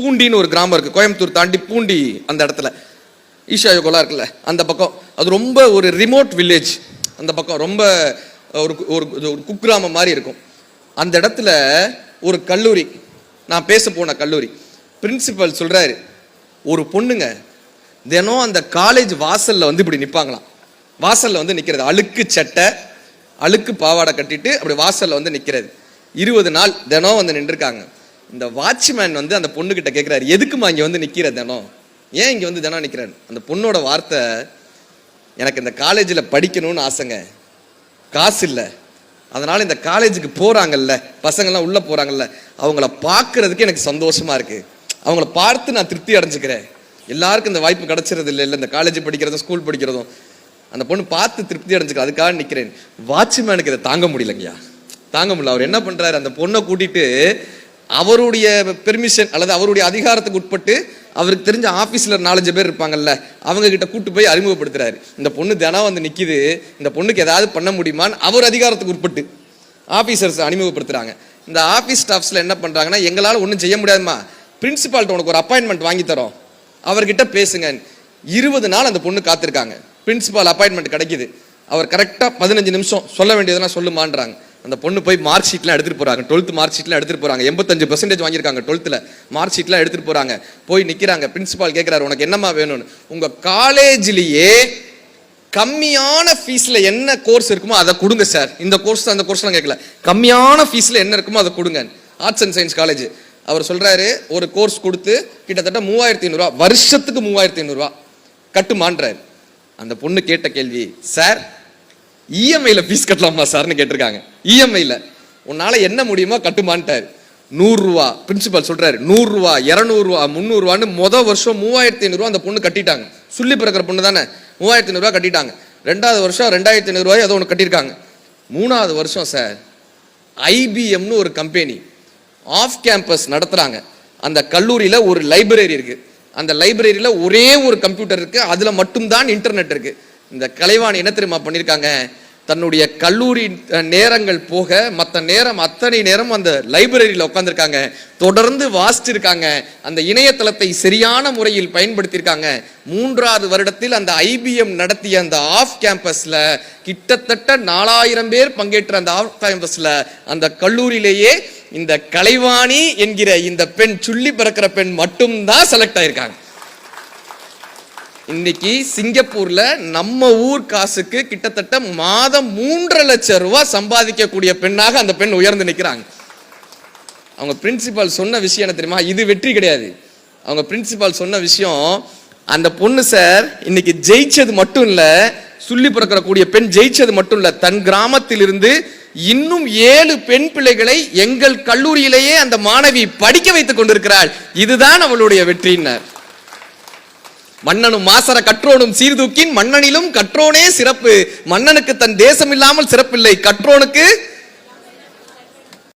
பூண்டின்னு ஒரு கிராமம் இருக்கு, கோயம்புத்தூர் தாண்டி பூண்டி அந்த இடத்துல ஈஷா யோகலாம் இருக்குல்ல அந்த பக்கம். அது ரொம்ப ஒரு ரிமோட் வில்லேஜ், அந்த பக்கம் ரொம்ப ஒரு ஒரு குக்கிராமம் மாதிரி இருக்கும். அந்த இடத்துல ஒரு கல்லூரி, நான் பேச போன கல்லூரி பிரின்சிபல் சொல்றாரு, ஒரு பொண்ணுங்க தினம் அந்த காலேஜ் வாசல்ல வந்து இப்படி நிற்பாங்களாம். வாசல்ல வந்து நிற்கிறது, அழுக்கு சட்டை அழுக்கு பாவாடை கட்டிட்டு அப்படி வாசல்ல வந்து நிற்கிறது. 20 நாள் தினம் வந்து நின்றுருக்காங்க. இந்த வாட்ச்மேன் வந்து அந்த பொண்ணுகிட்ட கேட்குறாரு, எதுக்குமா இங்கே வந்து நிற்கிற தினம், ஏன் இங்கே வந்து தினம் நிற்கிறேன்? அந்த பொண்ணோட வார்த்தை, எனக்கு இந்த காலேஜில் படிக்கணும்னு ஆசைங்க, காசு இல்லை, அதனால இந்த காலேஜுக்கு போகிறாங்கல்ல பசங்கள்லாம் உள்ளே போகிறாங்கல்ல, அவங்கள பார்க்கறதுக்கு எனக்கு சந்தோஷமா இருக்கு, அவங்கள பார்த்து நான் திருப்தி அடைஞ்சுக்கிறேன். எல்லாருக்கும் இந்த வாய்ப்பு கிடைச்சிறது இல்லை, இந்த காலேஜ் படிக்கிறதும் ஸ்கூல் படிக்கிறதும். அந்த பொண்ணு பார்த்து திருப்தி அடைஞ்சுக்க, அதுக்காக நிற்கிறேன். வாட்ச்மேனுக்கு இதை தாங்க முடியலைங்கய்யா, தாங்க முடியல. அவர் என்ன பண்ணுறாரு, அந்த பொண்ணை கூட்டிட்டு அவருடைய பெர்மிஷன் அல்லது அவருடைய அதிகாரத்துக்கு உட்பட்டு அவருக்கு தெரிஞ்ச ஆஃபீஸில் 4-5 பேர் இருப்பாங்கல்ல, அவங்க கிட்ட கூட்டு போய் அறிமுகப்படுத்துறாரு. இந்த பொண்ணு தினம் வந்து நிற்கிது, இந்த பொண்ணுக்கு ஏதாவது பண்ண முடியுமான்னு அவர் அதிகாரத்துக்கு உட்பட்டு ஆஃபீஸர்ஸ் அறிமுகப்படுத்துறாங்க. இந்த ஆஃபீஸ் ஸ்டாஃப்ஸில் என்ன பண்ணுறாங்கன்னா, எங்களால் ஒன்றும் செய்ய முடியாதுமா, பிரின்சிபால்கிட்ட உனக்கு ஒரு அப்பாயின்மெண்ட் வாங்கி தரோம், அவர்கிட்ட பேசுங்க. 20 நாள் அந்த பொண்ணு காத்திருக்காங்க. பிரின்சிபால் அப்பாயின்மெண்ட் கிடைக்குது. அவர் கரெக்டாக 15 நிமிஷம் சொல்ல வேண்டியதெல்லாம் சொல்லுமான்றாங்க. அந்த பொண்ணு போய் மார்க் ஷீட்லாம் எடுத்துகிட்டு போகிறாங்க, 12th மார்க் ஷீட்லாம் எடுத்துகிட்டு போகிறாங்க. 85% வாங்கியிருக்காங்க 12th மார்க் ஷீட்லாம் எடுத்துகிட்டு போகிறாங்க. போய் நிற்கிறாங்க. பிரின்சிபால் கேட்குறாரு, உனக்கு என்னம்மா வேணும்னு. உங்கள் காலேஜ்லேயே கம்மியான ஃபீஸில் என்ன கோர்ஸ் இருக்குமோ அதை கொடுங்க சார். இந்த கோர்ஸ் அந்த கோர்ஸ்லாம் கேட்கல, கம்மியான ஃபீஸில் என்ன இருக்குமோ அதை கொடுங்க. Arts and science college. அவர் சொல்கிறாரு, ஒரு கோர்ஸ் கொடுத்து கிட்டத்தட்ட 3500 ரூபா, வருஷத்துக்கு 3500 ரூபா கட்டுமான்றார். அந்த பொண்ணு கேட்ட கேள்வி, சார் இஎம்ஐல ஃபீஸ் கட்டலாமா சார்னு கேட்டிருக்காங்க. இஎம்ஐல உன்னால என்ன முடியுமோ கட்டுமான்ட்டார். 100 ரூபா. பிரின்சிபல் சொல்றாரு, 100 ரூபா 200 ரூபா 300 ரூபான்னு மொதல் வருஷம் 3500 ரூபா அந்த பொண்ணு கட்டிட்டாங்க. சொல்லி பிறக்கிற பொண்ணு தானே, 3500 ரூபா கட்டிட்டாங்க. 2வது வருஷம் 2500 ரூபாய் ஏதோ ஒன்று கட்டியிருக்காங்க. 3வது வருஷம் சார் ஐபிஎம்னு ஒரு கம்பெனி ஆஃப் கேம்பஸ் நடத்துறாங்க. அந்த கல்லூரியில ஒரு லைப்ரரி இருக்கு. அந்த லைப்ரரியில ஒரே ஒரு கம்ப்யூட்டர் இருக்கு, அதுல மட்டும்தான் இன்டர்நெட் இருக்கு. இந்த கலைவாணி என்ன தெரியுமா பண்ணியிருக்காங்க, தன்னுடைய கல்லூரி நேரங்கள் போக மற்ற நேரம் அத்தனை நேரம் அந்த லைப்ரரியில் உட்காந்துருக்காங்க, தொடர்ந்து வாசிச்சிருக்காங்க, அந்த இணையதளத்தை சரியான முறையில் பயன்படுத்தியிருக்காங்க. 3வது வருடத்தில் அந்த ஐபிஎம் நடத்திய அந்த ஆஃப் கேம்பஸ்ல கிட்டத்தட்ட 4000 பேர் பங்கேற்ற அந்த ஆஃப் கேம்பஸ்ல அந்த கல்லூரியிலேயே இந்த கலைவாணி என்கிற இந்த பெண், சுள்ளி பிறக்கிற பெண் மட்டும்தான் செலக்ட் ஆயிருக்காங்க. இன்னைக்கு சிங்கப்பூர்ல நம்ம ஊர் காசுக்கு கிட்டத்தட்ட மாதம் 3.5 லட்சம் ரூபாய் சம்பாதிக்கக்கூடிய பெண்ணாக அந்த பெண் உயர்ந்து நிற்கிறாங்க. அவங்க பிரின்சிபால் சொன்ன விஷயம் என்ன தெரியுமா, இது வெற்றி கிடையாது. அவங்க பிரின்சிபால் சொன்ன விஷயம், அந்த பொண்ணு சார் இன்னைக்கு ஜெயிச்சது மட்டும் இல்ல, சொல்லி பிறக்கக்கூடிய பெண் ஜெயிச்சது மட்டும் இல்ல, தன் கிராமத்திலிருந்து இன்னும் 7 பெண் பிள்ளைகளை எங்கள் கல்லூரியிலேயே அந்த மாணவி படிக்க வைத்துக் கொண்டிருக்கிறாள். இதுதான் அவளுடைய வெற்றியினர். மன்னனும் மாசர கற்றோனும் சீர்தூக்கின் மன்னனிலும் கற்றோனே சிறப்பு, மன்னனுக்கு தன் தேசம் இல்லாமல் சிறப்பில்லை, கற்றோனுக்கு